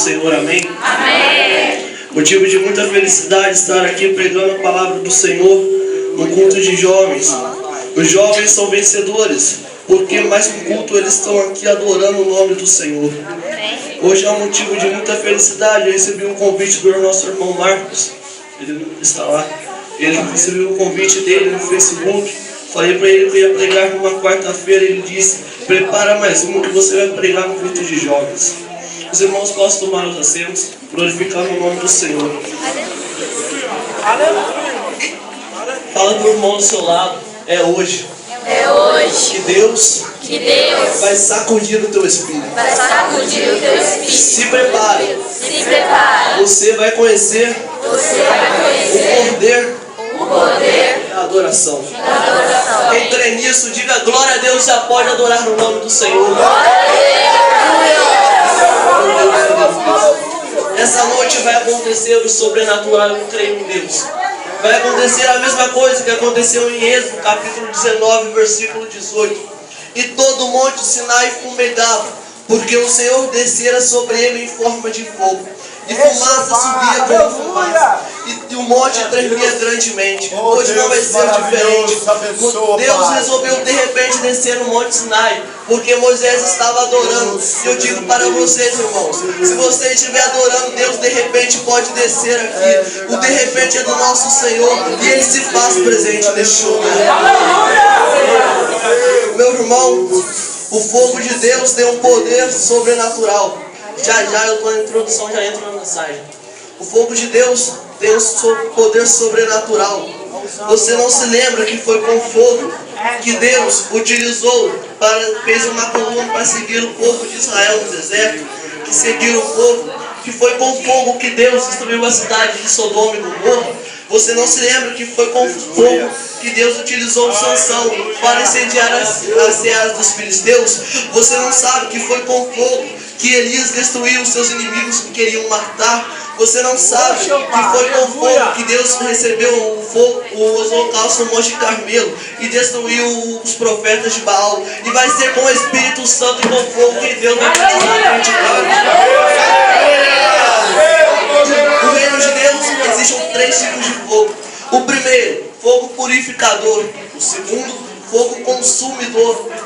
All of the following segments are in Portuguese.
Senhor, amém? Amém. Motivo de muita felicidade estar aqui pregando a palavra do Senhor no culto de jovens. Os jovens são vencedores, porque mais que um culto eles estão aqui adorando o nome do Senhor. Hoje é um motivo de muita felicidade. Eu recebi um convite do nosso irmão Marcos, ele não está lá. Ele recebeu um convite dele no Facebook. Falei para ele que eu ia pregar numa quarta-feira. Ele disse: prepara mais uma que você vai pregar no culto de jovens. Os irmãos possam tomar os assentos, glorificando o nome do Senhor. Fala para o irmão do seu lado: é hoje. É hoje Que Deus vai sacudir o teu espírito. vai sacudir o teu espírito. Se prepare. Se prepare. Você vai conhecer o poder da adoração. Quem crê nisso, diga glória a Deus, já pode adorar no nome do Senhor. Essa noite vai acontecer o sobrenatural, eu creio em Deus. Vai acontecer a mesma coisa que aconteceu em Êxodo, capítulo 19, versículo 18. E todo o monte Sinai fumegava, porque o Senhor descera sobre ele em forma de fogo. E fumaça subia como fumaça. E o monte tremia grandemente. Hoje não vai ser diferente. Deus resolveu de repente descer no monte Sinai, porque Moisés estava adorando. E eu digo para vocês, irmãos, se você estiver adorando, Deus de repente pode descer aqui. O de repente é do nosso Senhor, e Ele se faz presente neste lugar. Meu irmão, o fogo de Deus tem um poder sobrenatural. Já eu estou na introdução, já entro na mensagem. O fogo de Deus tem um poder sobrenatural. Você não se lembra que foi com fogo que Deus utilizou fez uma coluna para seguir o povo de Israel no deserto? Que seguiram o fogo? Que foi com fogo que Deus destruiu a cidade de Sodoma e Gomorra? Você não se lembra que foi com fogo que Deus utilizou Sansão para incendiar as searas dos filisteus? Você não sabe que foi com fogo que Elias destruiu os seus inimigos que queriam matar? Você não sabe que foi com fogo que Deus recebeu o holocausto no Monte Carmelo e destruiu os profetas de Baal? E vai ser com o Espírito Santo e com fogo que Deus vai utilizar no reino de Deus. Existem 3 tipos de fogo. O primeiro, fogo purificador. O segundo, fogo consumidor. E o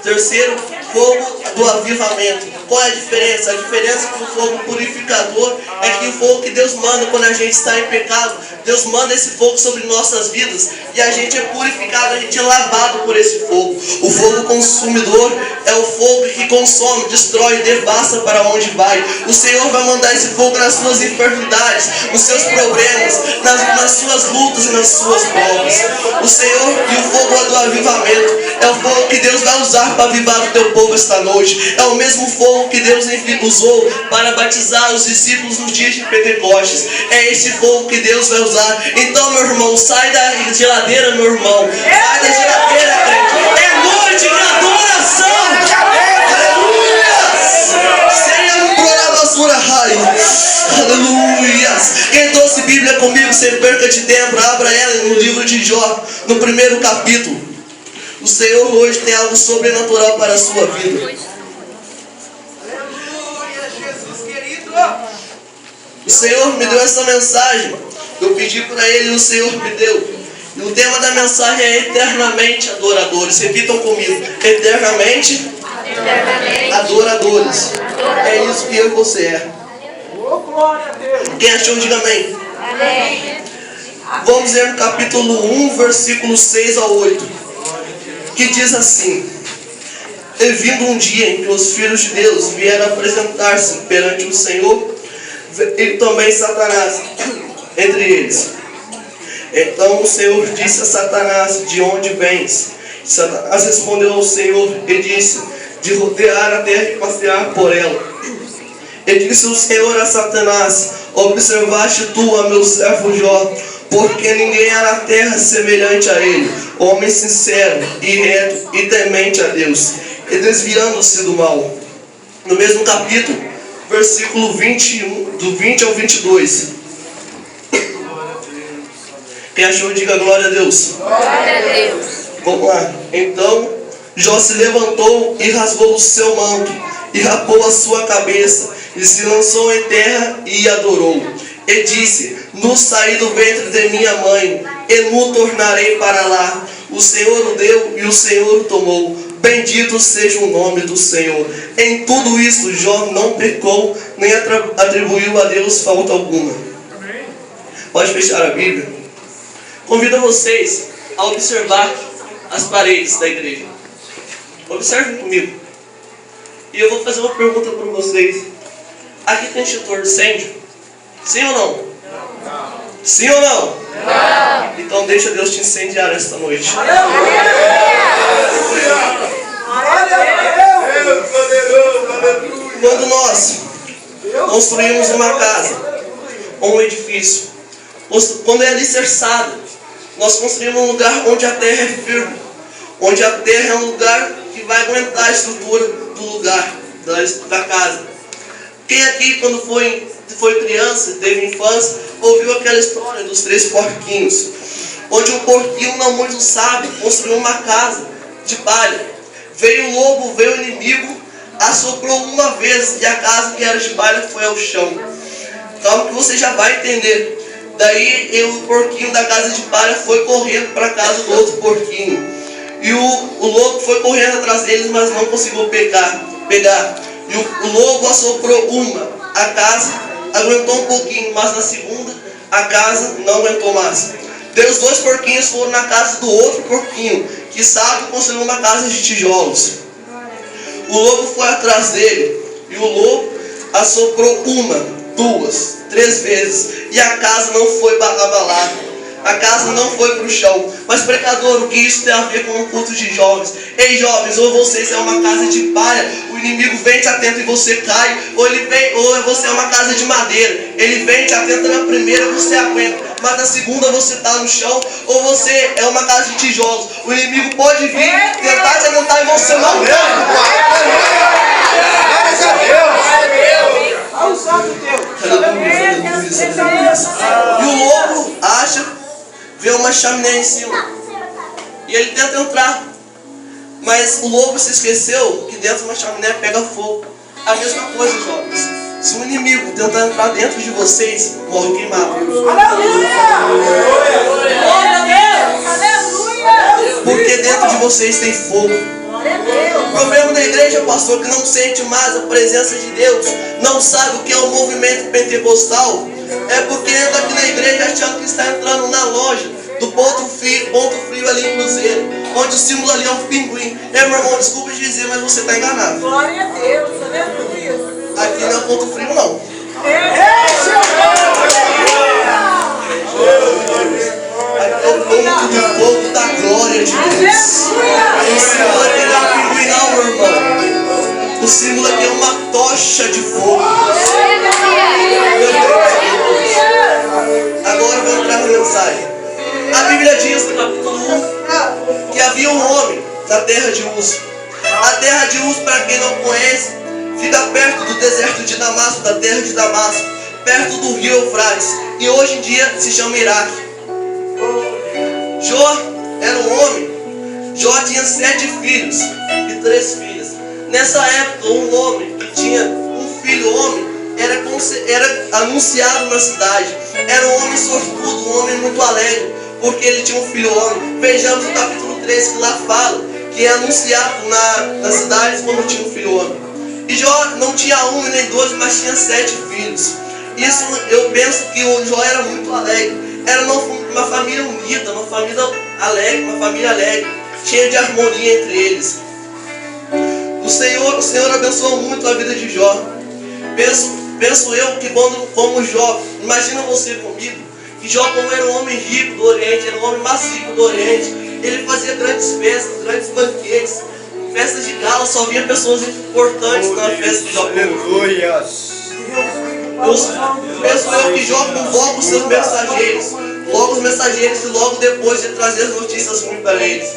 terceiro, fogo do avivamento. Qual é a diferença? A diferença do fogo purificador é que o fogo que Deus manda quando a gente está em pecado, Deus manda esse fogo sobre nossas vidas e a gente é purificado, a gente é lavado por esse fogo. O fogo consumidor é o fogo que consome, destrói, devassa para onde vai. O Senhor vai mandar esse fogo nas suas enfermidades, nos seus problemas, nas suas lutas e nas suas provas. O Senhor e o fogo do avivamento é o fogo que Deus vai usar para avivar o teu povo esta noite. É o mesmo fogo que Deus usou para batizar os discípulos nos dias de Pentecostes. É esse fogo que Deus vai usar. Então, meu irmão, sai da geladeira, meu irmão. Sai da geladeira, crente. É noite de adoração. Aleluia. Quem trouxe Bíblia comigo, sem perca de tempo, abra ela no livro de Jó, no primeiro capítulo. O Senhor hoje tem algo sobrenatural para a sua vida. O Senhor me deu essa mensagem. Eu pedi para Ele e o Senhor me deu. E o tema da mensagem é eternamente adoradores. Repitam comigo: eternamente adoradores. É isso que eu e você é. Quem achou, diga amém. Vamos ler no capítulo 1, versículo 6 ao 8, que diz assim: e vindo um dia em que os filhos de Deus vieram apresentar-se perante o Senhor, e também Satanás entre eles. Então o Senhor disse a Satanás: de onde vens? Satanás respondeu ao Senhor e disse: de rodear a terra e passear por ela. E disse o Senhor a Satanás: observaste tu a meu servo Jó, porque ninguém há na terra semelhante a ele, homem sincero e reto e temente a Deus, e desviando-se do mal. No mesmo capítulo, versículo 21, do 20 ao 22. Quem achou, diga glória a Deus. Glória a Deus. Vamos lá. Então Jó se levantou e rasgou o seu manto, e rapou a sua cabeça, e se lançou em terra e adorou. E disse: Nu saí do ventre de minha mãe, e nu tornarei para lá. O Senhor o deu e o Senhor o tomou. Bendito seja o nome do Senhor. Em tudo isso, Jó não pecou, nem atribuiu a Deus falta alguma. Pode fechar a Bíblia. Convido vocês a observar as paredes da igreja. Observem comigo. E eu vou fazer uma pergunta para vocês. Aqui tem extintor de incêndio? Sim ou não? Não. Sim ou não? Não. Então deixa Deus te incendiar esta noite. Quando nós construímos uma casa ou um edifício, quando é alicerçado, nós construímos um lugar onde a terra é firme, onde a terra é um lugar que vai aguentar a estrutura do lugar, da casa. Quem aqui, quando foi criança, teve infância, ouviu aquela história dos 3 porquinhos, onde um porquinho não muito sábio construiu uma casa de palha. Veio o lobo, veio o inimigo, assoprou uma vez e a casa que era de palha foi ao chão. Calma que você já vai entender. Daí o porquinho da casa de palha foi correndo para a casa do outro porquinho. E o lobo foi correndo atrás deles, mas não conseguiu pegar. E o lobo assoprou uma. A casa aguentou um pouquinho, mas na segunda a casa não aguentou mais. Daí os 2 porquinhos foram na casa do outro porquinho, que sabe construir uma casa de tijolos. O lobo foi atrás dele. E o lobo assoprou 1, 2, 3 vezes. E a casa não foi abalada. A casa não foi para o chão. Mas pecador, o que isso tem a ver com um culto de jovens? Ei jovens, ou vocês é uma casa de palha, o inimigo vem, te atenta e você cai. Ou você é uma casa de madeira, ele vem, te atenta na primeira, você aguenta, mas na segunda você está no chão. Ou você é uma casa de tijolos, o inimigo pode vir, tentar te atentar e você não E o lobo vê uma chaminé em cima e ele tenta entrar, mas o lobo se esqueceu que dentro de uma chaminé pega fogo. A mesma coisa, jovens. Se um inimigo tentar entrar dentro de vocês, morre queimado. Porque dentro de vocês tem fogo. O problema da igreja, pastor, que não sente mais a presença de Deus, não sabe o que é o movimento pentecostal, é porque entra aqui na igreja achando que está entrando na loja do Ponto Frio ali em Cruzeiro, onde o símbolo ali é um pinguim. Meu irmão, desculpa te dizer, mas você está enganado. Glória a Deus, aqui não é Ponto Frio, não. Aqui é o ponto do fogo da glória de Deus. O símbolo aqui não é um pinguim, não, meu irmão. O símbolo aqui é uma tocha de fogo. Agora eu vou entrar na mensagem. A Bíblia diz no capítulo 1 que havia um homem na terra de Uz. A terra de Uz, para quem não conhece, fica perto do deserto de Damasco, da terra de Damasco, perto do rio Eufrates, e hoje em dia se chama Iraque. Jó era um homem. Jó tinha 7 filhos e 3 filhas. Nessa época, um homem que tinha um filho homem era anunciado na cidade. Era um homem sortudo, um homem muito alegre, porque ele tinha um filho homem. Vejamos no capítulo 3 que lá fala que é anunciado nas cidades quando tinha um filho homem. E Jó não tinha 1 nem 2, mas tinha 7 filhos. Isso eu penso que o Jó era muito alegre. Era uma família unida, uma família alegre, cheia de harmonia entre eles. O Senhor abençoou muito a vida de Jó. Penso eu que como Jó, imagina você comigo, que Jó, como era um homem rico do Oriente, era o homem mais rico do Oriente, ele fazia grandes festas, grandes banquetes, festas de gala, só via pessoas importantes na festa de Jó. Aleluia! Penso eu que Jó convoca os seus mensageiros, logo os mensageiros e logo depois de trazer as notícias ruins para eles.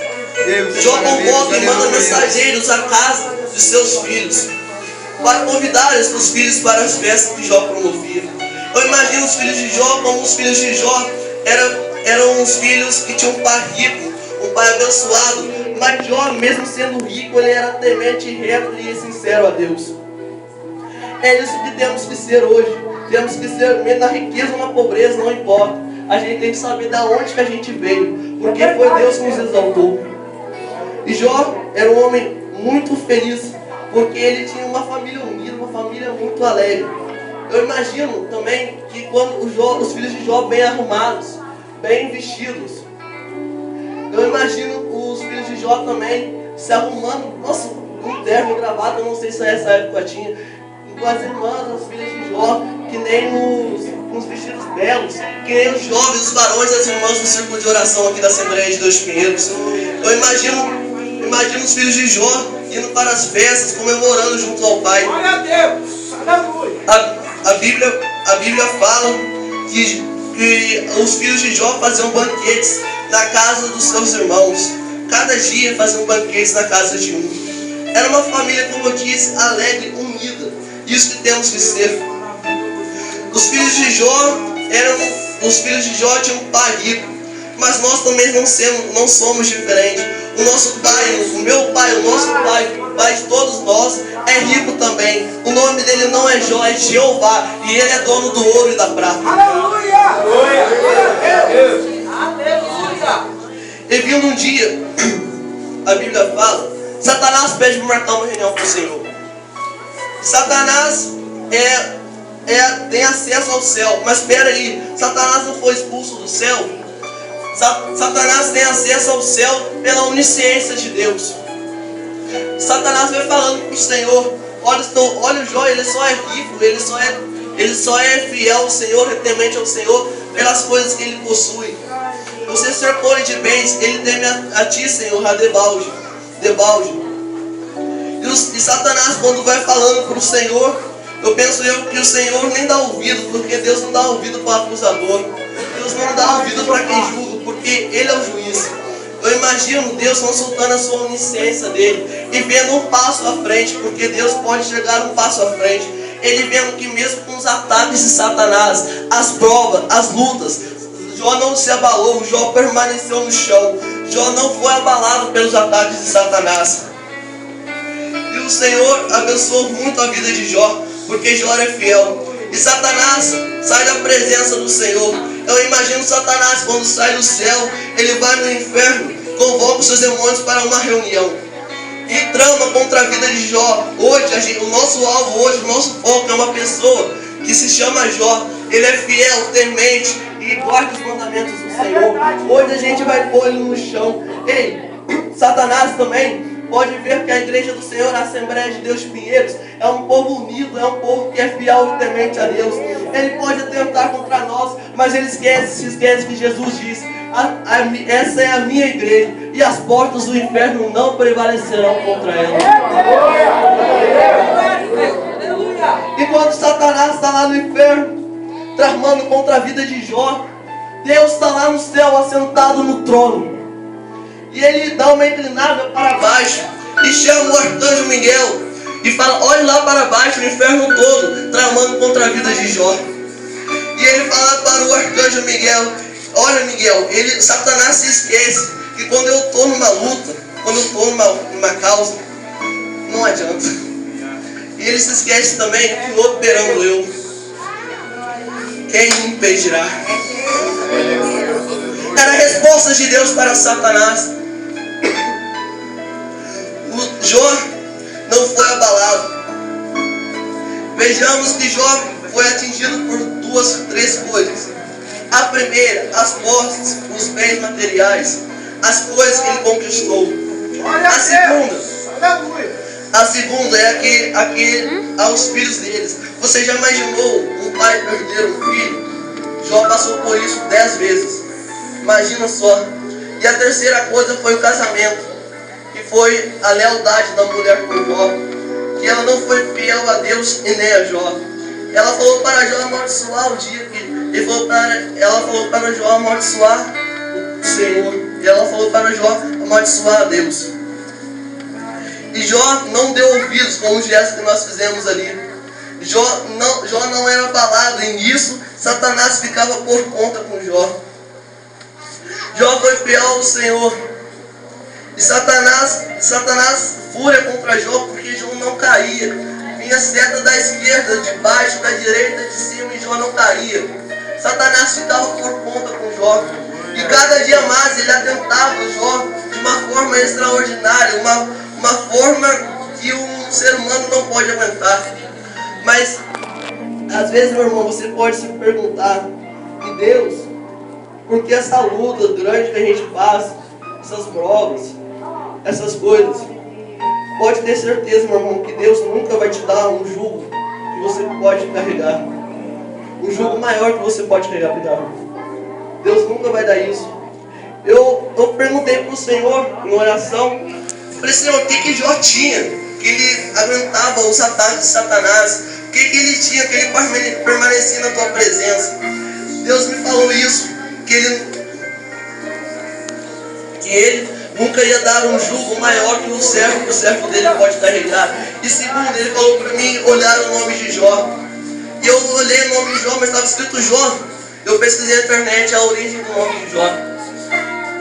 Jó convoca e manda mensageiros à casa de seus filhos, para convidar os seus filhos para as festas que Jó promovia. Eu imagino os filhos de Jó como os filhos de Jó eram uns filhos que tinham um pai rico, um pai abençoado, mas Jó, mesmo sendo rico, ele era temente, reto e sincero a Deus. É isso que temos que ser hoje. Temos que ser mesmo na riqueza ou na pobreza, não importa. A gente tem que saber de onde que a gente veio, porque foi Deus que nos exaltou. E Jó era um homem muito feliz, porque ele tinha uma família unida, uma família muito alegre. Eu imagino também que quando os filhos de Jó bem arrumados, bem vestidos, eu imagino os filhos de Jó também se arrumando, nossa, um terno e gravata, eu não sei se nessa época tinha, com as irmãs, as filhas de Jó, que nem nos vestidos belos, que nem os jovens, os varões, as irmãs do círculo de oração aqui da Assembleia de Deus Pinheiros. Eu imagino os filhos de Jó indo para as festas, comemorando junto ao Pai. Glória a Deus! Aleluia! A Bíblia fala que os filhos de Jó faziam banquetes na casa dos seus irmãos. Cada dia faziam banquetes na casa de um. Era uma família, como eu disse, alegre, unida. Isso que temos que ser. Os filhos de Jó tinham um pai rico, mas nós também não somos diferentes. O nosso pai, o meu pai, o nosso pai, o pai de todos nós, é rico também. O nome dele não é Jó, é Jeová, e ele é dono do ouro e da prata. Aleluia! Aleluia! E vindo um dia, a Bíblia fala, Satanás pede para marcar uma reunião com o Senhor. Satanás tem acesso ao céu, mas espera aí, Satanás não foi expulso do céu? Satanás tem acesso ao céu pela onisciência de Deus. Satanás vai falando para o Senhor, olha o Jó, ele só é rico, ele só é fiel ao Senhor, temente ao Senhor, pelas coisas que ele possui. Você cercou-lhe de bens, ele teme a ti, Senhor, a debalde. E Satanás, quando vai falando para o Senhor, eu penso que o Senhor nem dá ouvido, porque Deus não dá ouvido para o acusador. Deus não dá ouvido para quem julga, porque Ele é o juiz. Eu imagino Deus consultando a sua onisciência dele e vendo um passo à frente, porque Deus pode chegar um passo à frente. Ele vendo que mesmo com os ataques de Satanás, as provas, as lutas, Jó não se abalou, Jó permaneceu no chão. Jó não foi abalado pelos ataques de Satanás. E o Senhor abençoou muito a vida de Jó, porque Jó é fiel. E Satanás sai da presença do Senhor. Eu imagino Satanás quando sai do céu, ele vai no inferno, convoca os seus demônios para uma reunião e trama contra a vida de Jó. Hoje, o nosso alvo hoje, o nosso foco é uma pessoa que se chama Jó. Ele é fiel, temente e guarda os mandamentos do Senhor. Hoje a gente vai pôr ele no chão. Ei, Satanás também pode ver que a igreja do Senhor, a Assembleia de Deus Pinheiros, é um povo unido, é um povo que é fiel e temente a Deus. Ele pode atentar contra nós, mas ele se esquece que Jesus disse, essa é a minha igreja, e as portas do inferno não prevalecerão contra ela. E quando Satanás está lá no inferno, tramando contra a vida de Jó, Deus está lá no céu, assentado no trono. E ele dá uma inclinada para baixo e chama o arcanjo Miguel e fala, olhe lá para baixo, o inferno todo, tramando contra a vida de Jó. E ele fala para o arcanjo Miguel, olha Miguel, Satanás se esquece que quando eu estou numa luta, quando eu estou numa causa, não adianta. E ele se esquece também que operando eu, quem me impedirá? Era a resposta de Deus para Satanás. Jó não foi abalado. Vejamos que Jó foi atingido por três coisas. A primeira, as posses, os bens materiais, as coisas que ele conquistou. A segunda é aos filhos deles. Você já imaginou um pai perder um filho? Jó passou por isso 10 vezes. Imagina só. E a terceira coisa foi o casamento, que foi a lealdade da mulher com Jó, que ela não foi fiel a Deus e nem a Jó. Ela falou para Jó amaldiçoar o dia que ela falou para Jó amaldiçoar o Senhor, e ela falou para Jó amaldiçoar a Deus. E Jó não deu ouvidos como o gesto que nós fizemos ali. Jó não era abalado, e nisso Satanás ficava por conta com Jó. Jó foi fiel ao Senhor. E Satanás fúria contra Jó, porque Jó não caía. vinha seta da esquerda, de baixo, da direita, de cima, e Jó não caía. Satanás ficava por conta com Jó. E cada dia mais ele atentava Jó de uma forma extraordinária, uma forma que um ser humano não pode aguentar. Mas, às vezes, meu irmão, você pode se perguntar, e Deus, por que essa luta grande que a gente passa, essas provas, essas coisas? Pode ter certeza, meu irmão, que Deus nunca vai te dar um jugo que você pode carregar. Um jugo maior que você pode carregar, Deus nunca vai dar isso. Eu perguntei para o Senhor, em oração, falei, Senhor, o que Jó tinha? Que ele aguentava os ataques de Satanás? O que ele tinha? Que ele permanecia na tua presença? Deus me falou isso, que ele nunca ia dar um jugo maior que o servo dele pode carregar. E segundo, ele falou para mim olhar o nome de Jó. E eu olhei o nome de Jó, mas estava escrito Jó. Eu pesquisei na internet a origem do nome de Jó.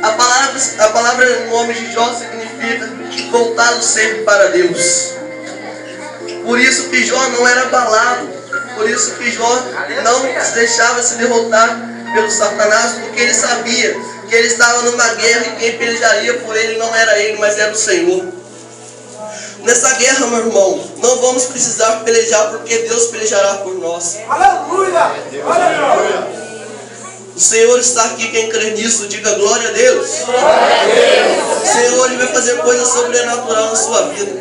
A palavra nome de Jó significa voltado sempre para Deus. Por isso que Jó não era abalado. Por isso que Jó não deixava se derrotar pelo Satanás, porque ele sabia que ele estava numa guerra e quem pelejaria por ele não era ele, mas era o Senhor. Nessa guerra, meu irmão, não vamos precisar pelejar, porque Deus pelejará por nós. Aleluia! Aleluia! O Senhor está aqui, quem crê nisso, diga glória a Deus. Glória a Deus. O Senhor ele vai fazer coisas sobrenaturais na sua vida.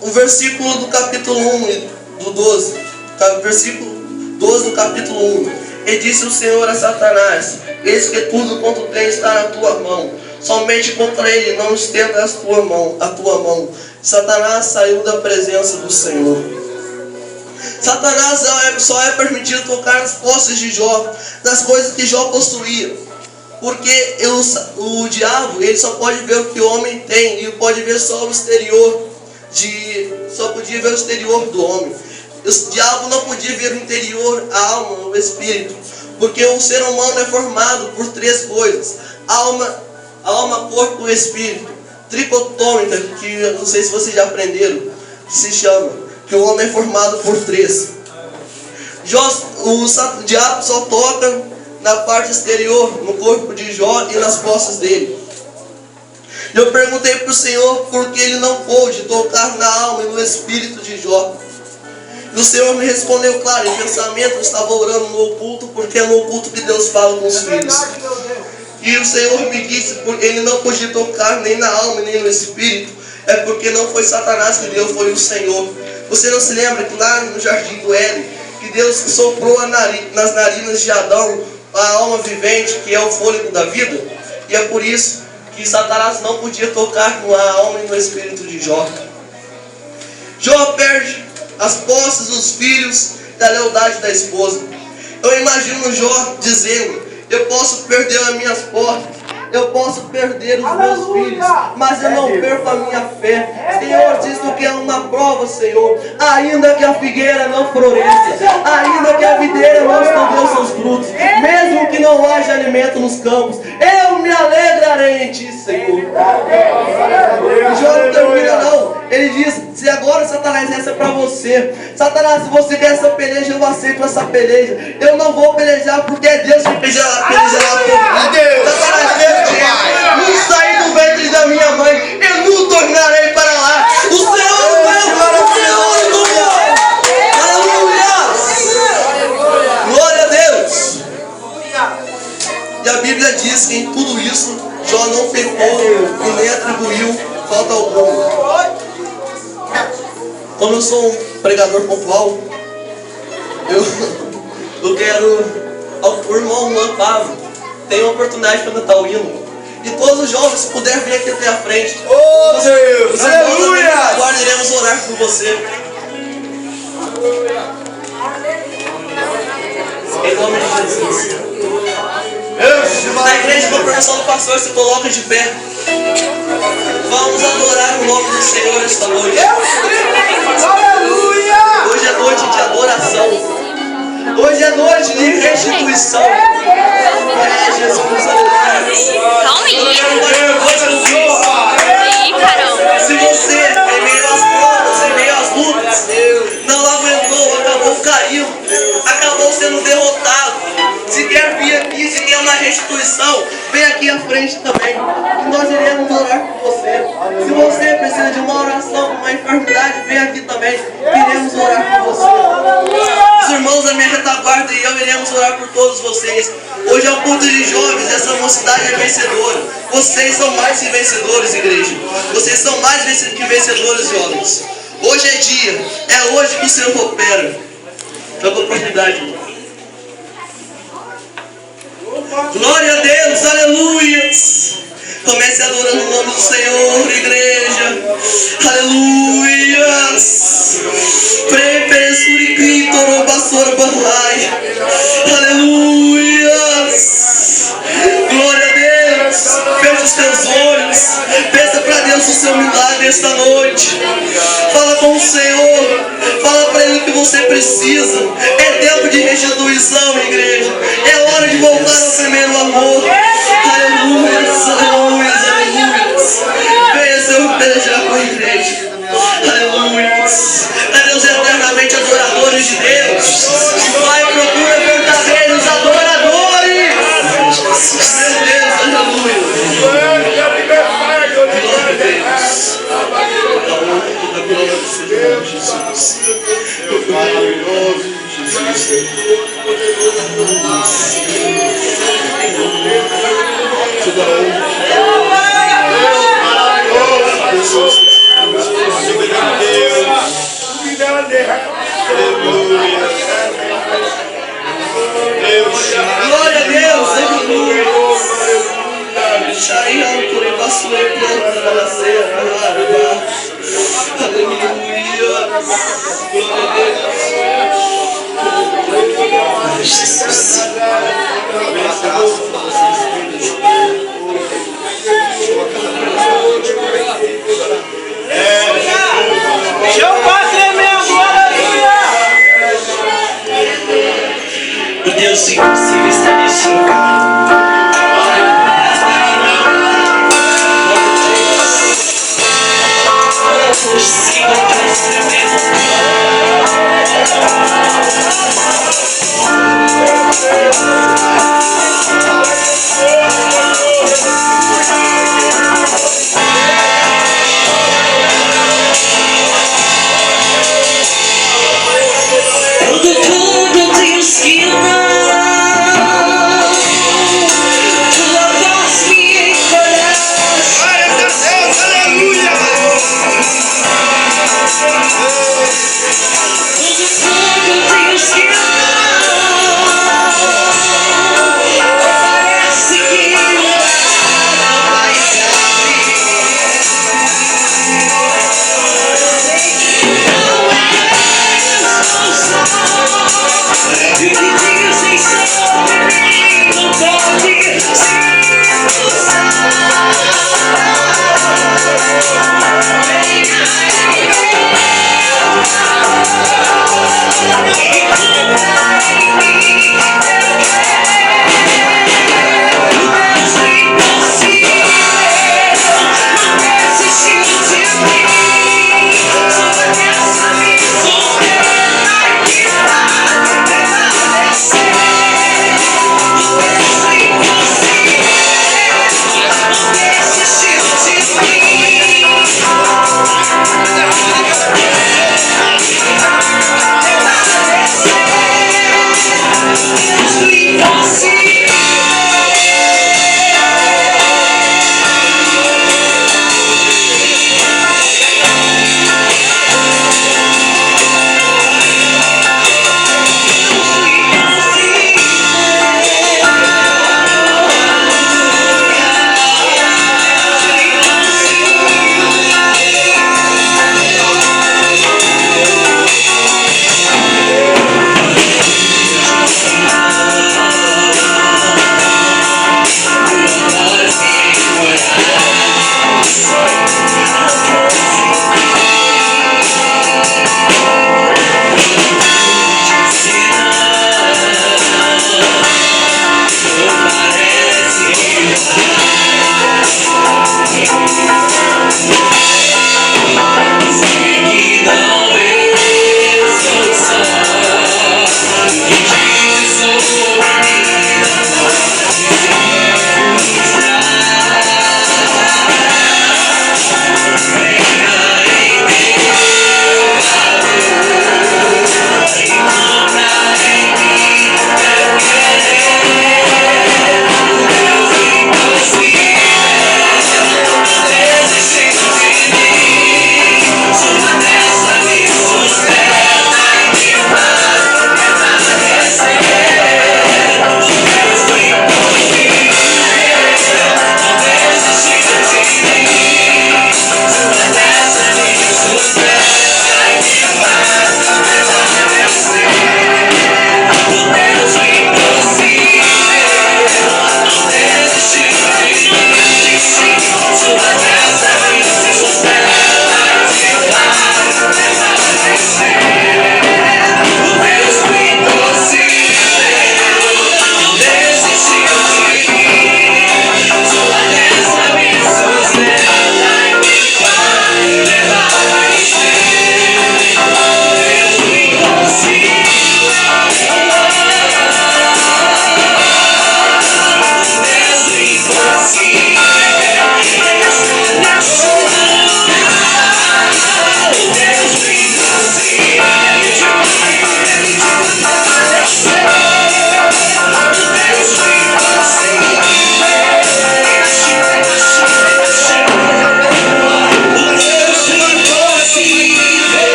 O versículo do capítulo 1 do 12, versículo 12 do capítulo 1, ele disse o Senhor a Satanás: eis que tudo quanto tens está na tua mão, somente contra ele não estenda a tua mão. Satanás saiu da presença do Senhor. Satanás só é permitido tocar nas posses de Jó, nas coisas que Jó possuía. Porque o diabo ele só pode ver o que o homem tem, e pode ver só o exterior, só podia ver o exterior do homem. O diabo não podia ver o interior, a alma, o espírito. Porque o ser humano é formado por três coisas: alma, corpo e espírito. Tricotômica, que eu não sei se vocês já aprenderam, que se chama, que o homem é formado por três. O diabo só toca na parte exterior, no corpo de Jó e nas posses dele. Eu perguntei para o Senhor por que ele não pôde tocar na alma e no espírito de Jó. E o Senhor me respondeu, claro, em pensamento, eu estava orando no oculto, porque é no oculto que Deus fala com os filhos. E o Senhor me disse, porque ele não podia tocar nem na alma nem no espírito, é porque não foi Satanás que deu, foi o Senhor. Você não se lembra que lá no jardim do Éden, que Deus soprou nas narinas de Adão a alma vivente, que é o fôlego da vida? E é por isso que Satanás não podia tocar na alma e no espírito de Jó. Jó perde as posses, os filhos e a lealdade da esposa. Eu imagino Jó dizendo: eu posso perder as minhas posses, eu posso perder os meus filhos, mas eu não perco a minha fé. Senhor, isso que é uma prova, Senhor. Ainda que a figueira não floresça, ainda que a videira não estendeu seus frutos, mesmo que não haja alimento nos campos, eu me alegrarei em Ti, Senhor. Jó não termina não. Ele diz: se agora Satanás, essa é para você. Satanás, se você quer essa peleja, eu aceito essa peleja. Eu não vou pelejar, porque é Deus que pelejará por mim. Satanás mesmo diz: não saí do ventre da minha mãe, eu não tornarei para lá. O Senhor é maravilhoso. Aleluia! Glória a Deus! E a Bíblia diz que em tudo isso Jó não pecou e nem atribuiu falta alguma. Como eu sou um pregador pontual, eu quero, o irmão Luan Pavo tem uma oportunidade para cantar o hino. E todos os jovens, se puder vir aqui até a frente, Oh Deus! Aleluia! Agora iremos orar por você. Em nome de Jesus. Na igreja, com a permissão do pastor, se coloca de pé. Vamos adorar o nome do Senhor esta noite. Aleluia! Hoje é noite de adoração. Hoje é noite de restituição. É Jesus, aleluia. Calma aí. Ih, caramba. Se você, em meio às provas, traiu, acabou sendo derrotado. Se quer vir aqui, se quer uma restituição, vem aqui à frente também, que nós iremos orar por você. Se você precisa de uma oração, uma enfermidade, vem aqui também, que iremos orar por você. Os irmãos da minha retaguarda e eu iremos orar por todos vocês. Hoje é um culto de jovens, essa mocidade é vencedora. Vocês são mais que vencedores, igreja. Vocês são mais que vencedores, jovens. Hoje é dia, é hoje que o Senhor opera. Dá a oportunidade. Glória a Deus, aleluia. Comece adorando o nome do Senhor, igreja. Aleluia. Aleluia. Glória a Deus. Feche os teus olhos. Peça para Deus o seu milagre esta noite. Fala com o Senhor. Fala para Ele o que você precisa. É tempo de restituição, igreja. É hora de voltar ao primeiro amor. Aleluia, aleluia, aleluia. Venha, Senhor, pelejar com a igreja. Aleluia. É Deus eternamente adoradores de Deus. O Pai procura verdadeiros adoradores. Meu Deus, aleluia. Glória a Deus. A glória do Senhor Jesus. Maravilhoso Jesus. Toda honra. Glória a Deus, aleluia. Shaiam por basura planta na nascer, aleluia. Glória a Deus. Jesus. Seu Pai tremendo, aleluia! O Deus impossível está nesse lugar. Sim,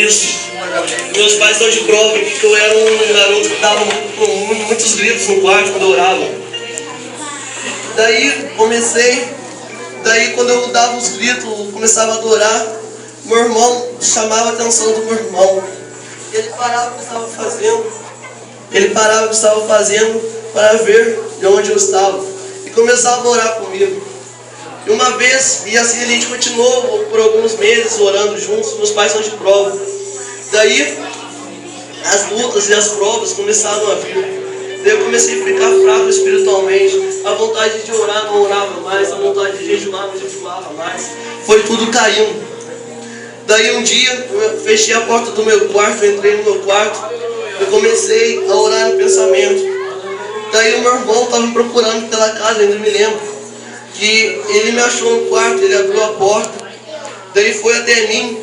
disso. Meus pais estão de prova aqui que eu era um garoto que dava muitos gritos no quarto quando eu orava. Daí quando eu dava os gritos, começava a adorar, meu irmão chamava a atenção do meu irmão. Ele parava o que estava fazendo para ver de onde eu estava e começava a orar comigo. E uma vez, e assim a gente continuou por alguns meses orando juntos, meus pais são de prova. Daí as lutas e as provas começaram a vir. Daí eu comecei a ficar fraco espiritualmente. A vontade de orar não orava mais, a vontade de jejuar não jejuava mais. Foi tudo caindo. Daí um dia eu fechei a porta do meu quarto, entrei no meu quarto e comecei a orar no pensamento. Daí o meu irmão estava me procurando pela casa, ainda me lembro, que ele me achou no quarto, ele abriu a porta, daí foi até mim.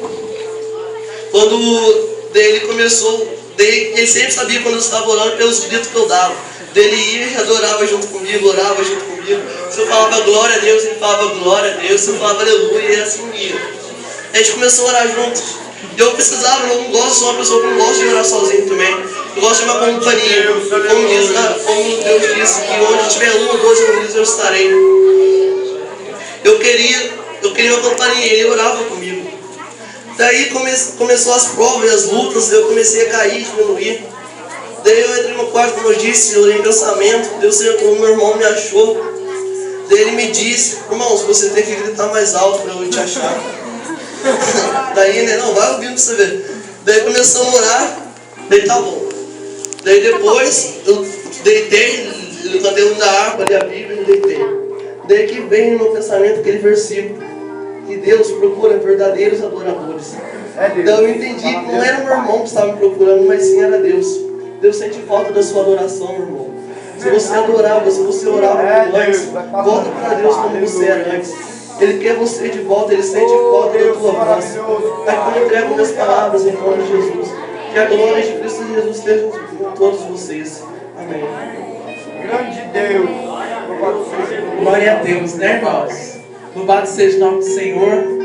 Daí ele começou, ele sempre sabia quando eu estava orando pelos gritos que eu dava. Daí ele ia e adorava junto comigo, orava junto comigo. Se eu falava glória a Deus, ele falava glória a Deus. Se eu falava aleluia, e assim ia. A gente começou a orar juntos. E eu precisava, eu não gosto, sou uma pessoa que não gosta de orar sozinho também. Eu gosto de uma companhia. Como Deus disse, que onde tiver um ou dois reunidos eu estarei. Eu queria uma companhia, ele orava comigo. Daí começou as provas, as lutas, eu comecei a cair, diminuir. Daí eu entrei no quarto, como eu disse, eu orei em pensamento. O meu irmão me achou. Daí ele me disse: irmãos, você tem que gritar mais alto para eu te achar. Daí, né, não, vai ouvindo pra você ver. Daí começou a orar, daí tá bom. Daí depois eu deitei, eu cantei o hino da harpa, li a Bíblia e deitei. Daí que vem no meu pensamento aquele versículo, que Deus procura verdadeiros adoradores. Então eu entendi que não era o meu irmão que estava me procurando, mas sim era Deus. Deus sente falta da sua adoração, meu irmão. Se você adorava, se você orava antes, volta para Deus como você era antes. Ele quer você de volta, Ele sente falta da tua voz. Pai, eu entrego minhas palavras em nome de Jesus. Que a glória de Cristo Jesus esteja com todos vocês. Amém. Grande Deus. Glória a Deus, né, irmãos? Louvado seja o nome do Senhor.